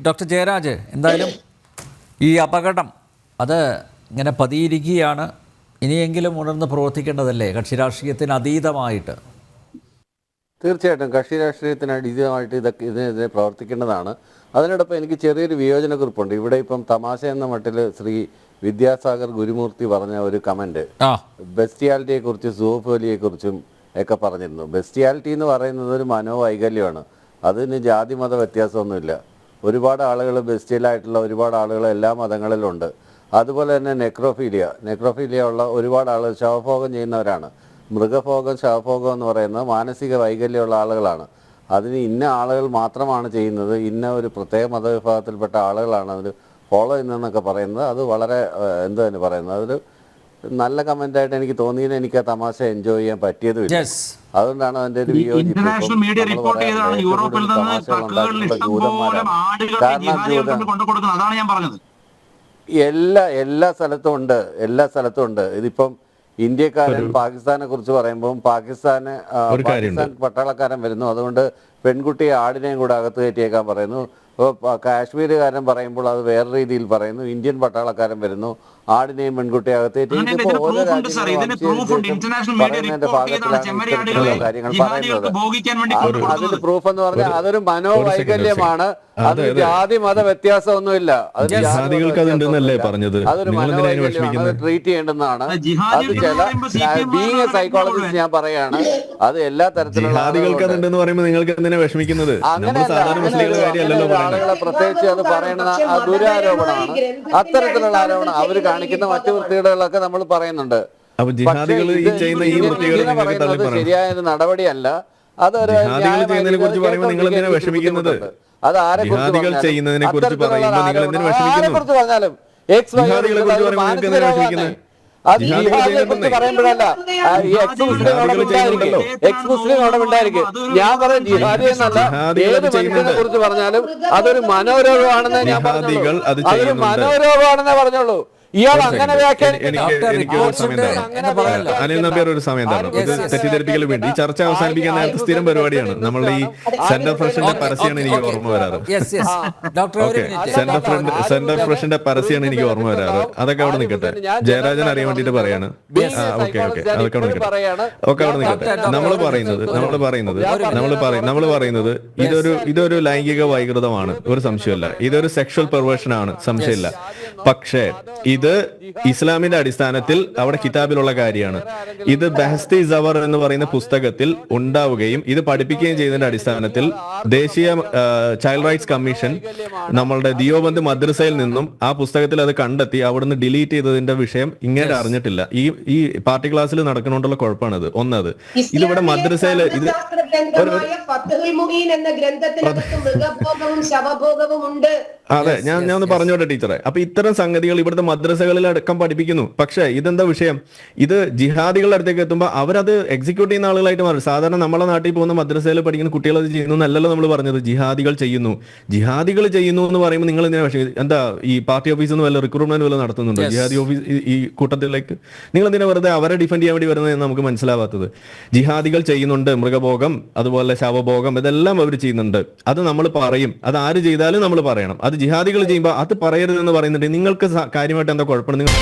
Doctor Jayaraj, എന്തായാലും ഈ അപകടം അത് ഇങ്ങനെ പതിയിരിക്കുകയാണ്. ഇനിയെങ്കിലും ഉണർന്ന് പ്രവർത്തിക്കേണ്ടതല്ലേ കക്ഷി രാഷ്ട്രീയത്തിന് അതീതമായിട്ട്? തീർച്ചയായിട്ടും കക്ഷി രാഷ്ട്രീയത്തിന് അതീതമായിട്ട് ഇതിനെതിരെ പ്രവർത്തിക്കേണ്ടതാണ്. അതിനോടൊപ്പം എനിക്ക് ചെറിയൊരു വിയോജനക്കുറിപ്പുണ്ട്. ഇവിടെ ഇപ്പം തമാശ എന്ന മട്ടിൽ ശ്രീ വിദ്യാസാഗർ ഗുരുമൂർത്തി പറഞ്ഞ ഒരു കമൻറ്റ് ബെസ്റ്റിയാലിറ്റിയെക്കുറിച്ചും സൂഫോലിയെക്കുറിച്ചും ഒക്കെ പറഞ്ഞിരുന്നു. ബെസ്റ്റിയാലിറ്റി എന്ന് പറയുന്നത് ഒരു മനോവൈകല്യമാണ്. അതിന് ജാതി മത വ്യത്യാസമൊന്നുമില്ല. ഒരുപാട് ആളുകൾ ബെസ്റ്റിയലായിട്ടുള്ള ഒരുപാട് ആളുകൾ എല്ലാ മതങ്ങളിലുണ്ട്. അതുപോലെ തന്നെ നെക്രോഫീലിയ ഉള്ള ഒരുപാട് ആളുകൾ ശവഭോഗം ചെയ്യുന്നവരാണ്. മൃഗഭോഗം ശവഭോഗം എന്ന് പറയുന്നത് മാനസിക വൈകല്യമുള്ള ആളുകളാണ്. അതിന് ഇന്ന ആളുകൾ മാത്രമാണ് ചെയ്യുന്നത്, ഇന്ന ഒരു പ്രത്യേക മതവിഭാഗത്തിൽപ്പെട്ട ആളുകളാണ് അതിൽ ഫോളോ ചെയ്യുന്നതെന്നൊക്കെ പറയുന്നത് അത് വളരെ എന്ത് തന്നെ പറയുന്നത് അതൊരു നല്ല കമൻ്റായിട്ട് എനിക്ക് തോന്നിയത്. എനിക്ക് ആ തമാശ എൻജോയ് ചെയ്യാൻ പറ്റിയതുമില്ല. അതുകൊണ്ടാണ് അതിൻ്റെ ഒരു എല്ലാ സ്ഥലത്തും ഉണ്ട്. ഇതിപ്പം ഇന്ത്യക്കാരൻ പാകിസ്ഥാനെ കുറിച്ച് പറയുമ്പോൾ പാകിസ്ഥാൻ പട്ടാളക്കാരൻ വരുന്നു, അതുകൊണ്ട് പെൺകുട്ടിയെ ആടിനെയും കൂടെ അകത്ത് കയറ്റിയേക്കാൻ പറയുന്നു. ഇപ്പോൾ കാശ്മീരുകാരൻ പറയുമ്പോൾ അത് വേറെ രീതിയിൽ പറയുന്നു. ഇന്ത്യൻ പട്ടാളക്കാരൻ വരുന്നു, ആടിനെയും പെൺകുട്ടിയെ അകത്ത് കയറ്റി. ഓരോ പറയുന്നതിന്റെ ഭാഗത്തിലാണ് കാര്യങ്ങൾ പറയുന്നത്. അതിന് പ്രൂഫ് എന്ന് പറഞ്ഞാൽ അതൊരു മനോവൈകല്യമാണ്. അത് ജാതി മത വ്യത്യാസമൊന്നുമില്ല. അതൊരു മനോവൈകല്യമാണ്. അത് ട്രീറ്റ് ചെയ്യേണ്ടതാണ്. അത് ചില ബീങ് എ സൈക്കോളജിസ്റ്റ് ഞാൻ പറയാണ്, അത് എല്ലാ തരത്തിലുള്ള ആളുകളെ പ്രത്യേകിച്ച് അത് പറയുന്ന ദുരാരോപണമാണ്. അത്തരത്തിലുള്ള ആരോപണം അവർ കാണിക്കുന്ന മറ്റു വൃത്തികേടുകളൊക്കെ നമ്മൾ പറയുന്നുണ്ട്. പറയുന്നത് ശരിയായ നടപടിയല്ല. അതൊരു അത് ആരെ കുറിച്ച് പറഞ്ഞാലും പറയുമ്പോഴല്ല എക്സ് മുസ്ലിം ഉണ്ടായിരിക്കും. ഞാൻ പറയും ജിഹാദി എന്നല്ല, ഏത് മനുഷ്യനെ കുറിച്ച് പറഞ്ഞാലും അതൊരു മനോരോഗമാണെന്നേ ഞാൻ പറഞ്ഞുള്ളൂ. അതൊരു മനോരോഗമാണെന്നേ പറഞ്ഞുള്ളൂ. ഇയാൾ അങ്ങനെ അനിൽ നമ്പ്യാർ ഒരു സമയം തെറ്റിദ്ധരിപ്പിക്കൽ വേണ്ടി ഈ ചർച്ച അവസാനിപ്പിക്കാൻ നേരത്തെ സ്ഥിരം പരിപാടിയാണ്. നമ്മളുടെ ഈ സെന്റർ ഫ്രഷിന്റെ പരസ്യമാണ് എനിക്ക് ഓർമ്മ വരാറ്. സെന്റർ ഫ്രഷിന്റെ പരസ്യമാണ് എനിക്ക് ഓർമ്മ വരാറ്. അതൊക്കെ അവിടെ നിൽക്കട്ടെ. ജയരാജൻ അറിയാൻ വേണ്ടിട്ട് പറയാണ്. ഓക്കെ അതൊക്കെ അവിടെ നിൽക്കട്ടെ. നമ്മൾ പറയുന്നത് ഇതൊരു ലൈംഗിക വൈകൃതമാണ്, ഒരു സംശയമില്ല. ഇതൊരു സെക്ഷൽ പെർവേർഷൻ ആണ്, സംശയമില്ല. പക്ഷേ ഇത് ഇസ്ലാമിന്റെ അടിസ്ഥാനത്തിൽ അവിടെ കിതാബിലുള്ള കാര്യമാണ്. ഇത് ബഹസ്തി സവർ എന്ന് പറയുന്ന പുസ്തകത്തിൽ ഉണ്ടാവുകയും ഇത് പഠിപ്പിക്കുകയും ചെയ്തതിന്റെ അടിസ്ഥാനത്തിൽ ദേശീയ ചൈൽഡ് റൈറ്റ്സ് കമ്മീഷൻ നമ്മളുടെ ദിയോബന്ദ് മദ്രസയിൽ നിന്നും ആ പുസ്തകത്തിൽ അത് കണ്ടെത്തി അവിടുന്ന് ഡിലീറ്റ് ചെയ്തതിന്റെ വിഷയം ഇങ്ങനെ അറിഞ്ഞിട്ടില്ല. ഈ പാർട്ടി ക്ലാസ്സിൽ നടക്കണോണ്ടുള്ള കുഴപ്പമാണത്. ഒന്നത് ഇതിവിടെ മദ്രസയിൽ ഇത് അതെ ഞാൻ ഒന്ന് പറഞ്ഞോട്ടെ ടീച്ചറെ. അപ്പൊ ഇത്തരം സംഗതികൾ ഇവിടുത്തെ മദ്രസകളിൽ അടക്കം പഠിപ്പിക്കുന്നു. പക്ഷെ ഇതെന്താ വിഷയം? ഇത് ജിഹാദികളുടെ അടുത്തേക്ക് എത്തുമ്പോൾ അവരത് എക്സിക്യൂട്ട് ചെയ്യുന്ന ആളുകളായിട്ട് മാറും. സാധാരണ നമ്മളെ നാട്ടിൽ പോകുന്ന മദ്രസയിൽ പഠിക്കുന്ന കുട്ടികൾ അത് ചെയ്യുന്നു എന്നല്ലല്ലോ നമ്മൾ പറഞ്ഞത്. ജിഹാദികൾ ചെയ്യുന്നു എന്ന് പറയുമ്പോൾ നിങ്ങൾ എന്തിനാ വിഷയം? എന്താ ഈ പാർട്ടി ഓഫീസിൽ നിന്ന് വല്ല റിക്രൂട്ട്മെന്റ് വല്ല നടത്തുന്നുണ്ടോ ജിഹാദി ഓഫീസ് ഈ കൂട്ടത്തിലേക്ക്? നിങ്ങൾ എന്തിനാ വെറുതെ അവരെ ഡിഫെൻഡ് ചെയ്യാൻ വേണ്ടി വരുന്നത് നമുക്ക് മനസ്സിലാവാത്തത്? ജിഹാദികൾ ചെയ്യുന്നുണ്ട്, മൃഗഭോഗം അതുപോലെ ശവഭോഗം ഇതെല്ലാം അവർ ചെയ്യുന്നുണ്ട്. അത് നമ്മൾ പറയും. അത് ആര് ചെയ്താലും നമ്മൾ പറയണം. അത് ജിഹാദികൾ ചെയ്യുമ്പോൾ അത് പറയരുതെന്ന് പറയുന്നുണ്ട്. നിങ്ങൾക്ക് കാര്യമായിട്ട് എന്താ കുഴപ്പമാണ്? നിങ്ങൾ